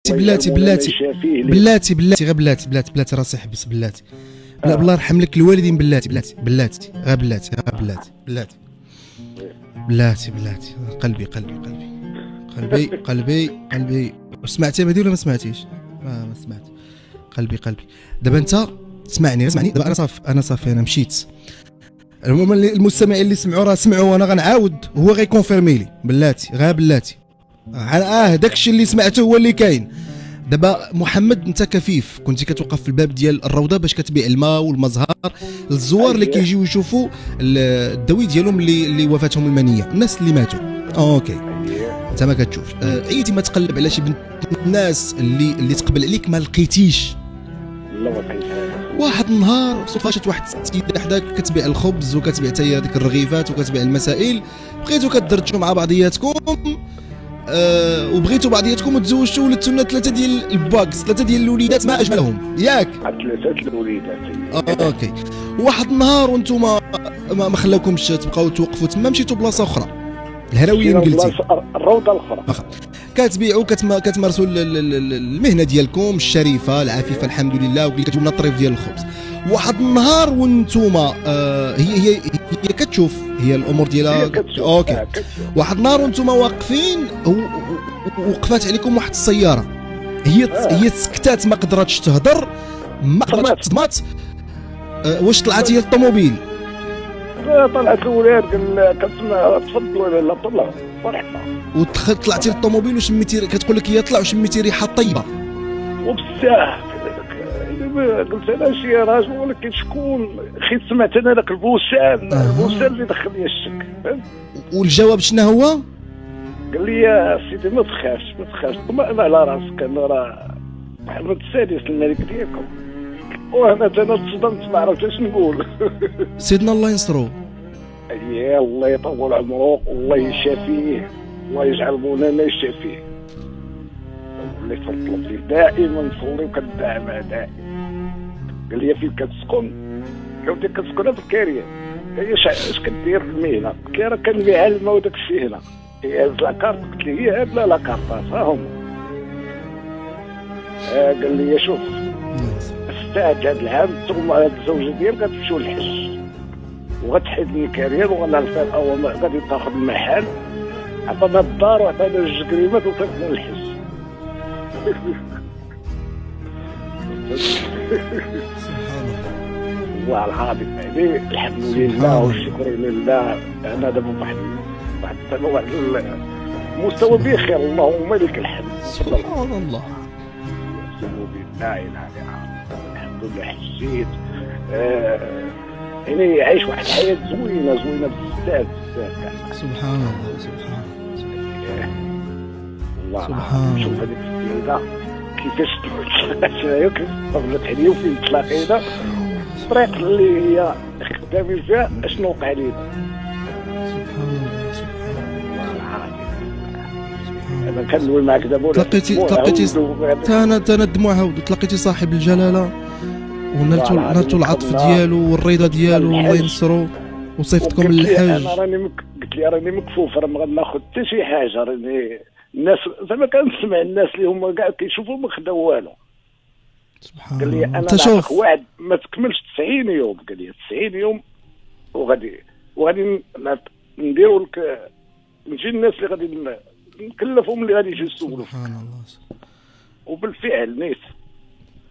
بلاتي غير بلاتي راسي حبس بلاتي. لا بالله يرحم لك الوالدين بلاتي غير بلاتي قلبي سمعتي هذه ولا ما سمعتيش؟ ما سمعت. قلبي دابا انت اسمعني دابا انا صافي انا مشيت. المهم المستمعين اللي سمعوا راه سمعوا وانا غنعاود هو غيكونفيرمي لي بلاتي داكشي اللي سمعته هو اللي كاين. دابا محمد انت كفيف كنتي كتوقف في الباب ديال الروضه باش كتبيع الماء والمزهر للزوار اللي كيجيو يشوفوا الدوي ديالهم اللي وفاتهم المنيه، الناس اللي ماتوا. اوكي انت ما كتشوفش عيتي ما تقلب على شي بنت الناس اللي تقبل عليك ما لقيتيش؟ لا ما لقيتش. واحد النهار صدفه شات واحد السيده حداك كتبيع الخبز وكتبيع حتى هذيك الرغيفات وكتبيع المسائل، بقيتوا كدردشوا مع بعضياتكم وبغيتوا بعضياتكم وتزوجتوا ولدتوا لنا 3 ديال الباكس، 3 ديال الوليدات ما اجملهم ياك؟ 3 الوليدات. اوكي. واحد النهار وانتم ما خلاوكمش تبقاو توقفوا تما، مشيتوا بلاصه اخرى الهروين قلتي الروضه الاخرى كتبيعوا كتمارسوا المهنه ديالكم الشريفه العفيفه الحمد لله، وكتجيو لنا الطريف ديال الخبز. واحد النهار وانتم هي كتشوف هي الامور ديالها اوكي. واحد النهار وانتم واقفين وقفات عليكم واحد السياره، هي سكتات ما قدرتش تهضر ما قدرتش تصمت. واش طلعت هي الطوموبيل؟ طلعت الولاد قال كتسمع تفضلوا لا طلعوا فرحنا طلعتي للطوموبيل وشميتي كتقول لك هي طلع وشميتي ريحه طيبه وبزاف. قلت انا شي راجل ولكن شكون خي سمعت انا داك البوسان اللي دخل لي الشك. والجواب شنو هو؟ قال لي يا سيدي ما تخافش طمئن على راسك، انا راه محمد السادس الملك ديالكم. وانا تصدمت ما عرفتش اش نقول. سيدنا الله ينصرو. اييه الله يطول عمره والله يشافيه الله يجعل مولانا يشافيه. اللي تطلب لي دائما نصلي وكندعى مع دائما. قال لي فين كتسكن؟ قلت كنسكن في الكاريه. قال لي اش كدير في المهنه؟ قلت له راه كنبيع الماء وداك الشيء هنا. هي لاكارت؟ قلت له هي لا لاكارت ها هما. قال لي شوف استعد هذا العام ثم هاد الزوجه ديالك غتمشيو للحج وغتحيد من الكارير وغنعرفها اول غادي تاخذ المحل عطانا الدار وعطانا 2 كريمات وفاتنا للحج. والله العظيم يعني الحمد لله والشكر لله. انا دابا واحد المستوى بخير اللهم لك الحمد. سبحان الله. لا اله الا الله. الحمد لله حسيت يعني عايش واحد الحياه زوينه بزاف. سبحان الله والله شوف هذيك السيده كيفاش طلعت طلعت عليا وفين تلاقينا الطريق اللي هي خدامين فيها اشنو وقع لينا. انا كنوي معك دابا تلقيتي انا الدموع هاود تلقيتي صاحب الجلاله ونالتو العطف ديالو والرضا ديالو الله ينصرو وصيفطكم للحج. انا قلت لي راني مكفوف راه ما غناخذ حتى شي حاجه. راني الناس زعما كنسمع الناس اللي هما كاع كيشوفوا ما خداو والو. سبحان الله. قال لي انا نعطيك وعد ما تكملش 90 يوم. قال لي 90 يوم وغادي نديروا لك نجي الناس اللي غادي نكلفهم اللي غادي يجيو يسولوا. سبحان الله. وبالفعل نيت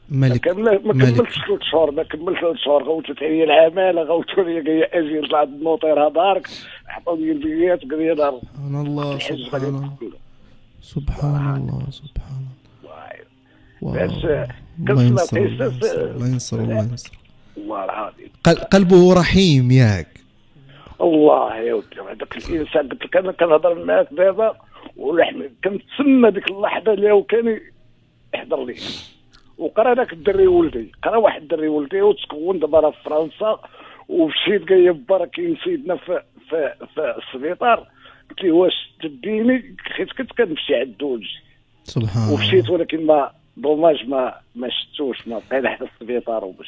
ملك ما كملتش 3 شهور. ما كملتش 3 شهور غوتت عليا العماله غوتوا لي قال لي اجي طلعت النوطير هدارك عطاو لي البيات قال لي دار. سبحان الله سبحان الله. بس كنسمع قصص الله ينصر والله العظيم. قلبه رحيم ياك. الله يا ودي هذاك الانسان قلت لك انا كنهضر معاك دابا ولحم كنتسنى ديك اللحظه اللي هو كان يحضر لي. وقرا داك الدري ولدي واحد الدري ولدي وتكون دابا راه في فرنسا ومشيت قال لي با كاين سيدنا في السبيطار. قلت له واش تديني حيت كنت كنمشي عند ولدي. سبحان الله. ومشيت ولكن ما دوماج ما شفتوش ما بقينا حدا السبيطار وما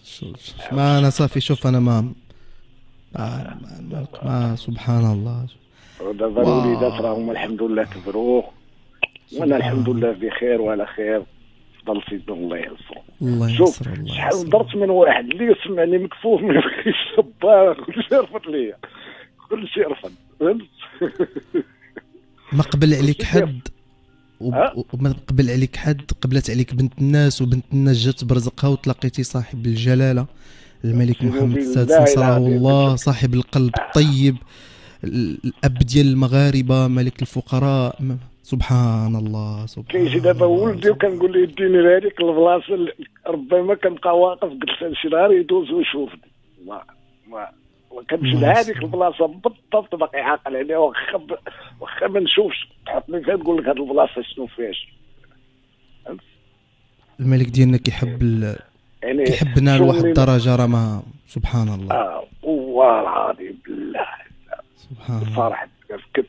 شفتو. ما انا صافي شوف انا ما سبحان الله. دابا الوليدات راهم الحمد لله كبروا وانا الحمد لله بخير وعلى خير. فضل سيدنا الله ينصرو. الله شوف ينصر الله شحال ينصر. درت من واحد اللي يسمعني مكفوف ما يبغيش صبار كلشي رفض ليا كلشي رفض فهمت. ما قبل عليك حد ها؟ وما قبل عليك حد، قبلت عليك بنت الناس وبنت الناس جات برزقها وتلاقيتي صاحب الجلالة الملك أقسم محمد بالله السادس نصره العظيم. الله، صاحب القلب الطيب، الأب ديال المغاربة، ملك الفقراء. سبحان الله سبحان كيجي دابا الله. ولدي وكنقول له يديني لهذيك البلاصه ربما كنبقى واقف قلت له شي نهار يدوز ويشوفني. ما كنمشي الله لهذيك يسلمك. البلاصه بالضبط باقي عاقل عليها واخا ما نشوفش تحطني فيها تقول لك هذه البلاصه شنو فيهاش. الملك ديالنا كيحب يعني كيحبنا شغل لواحد الدرجة راه ما سبحان الله. والله العظيم بالله سبحان الله. صراحه كنت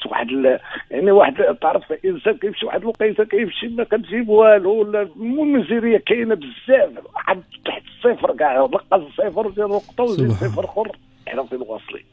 يعني واحد تعرف الانسان كيمشي واحد الوقيته كيمشي ما كتجيب والو ولا المزيريه كاينه بزاف واحد تحت الصفر كاع لقى الصفر ديال نقطه وزيد سبحان صفر اخر احنا فين واصلين.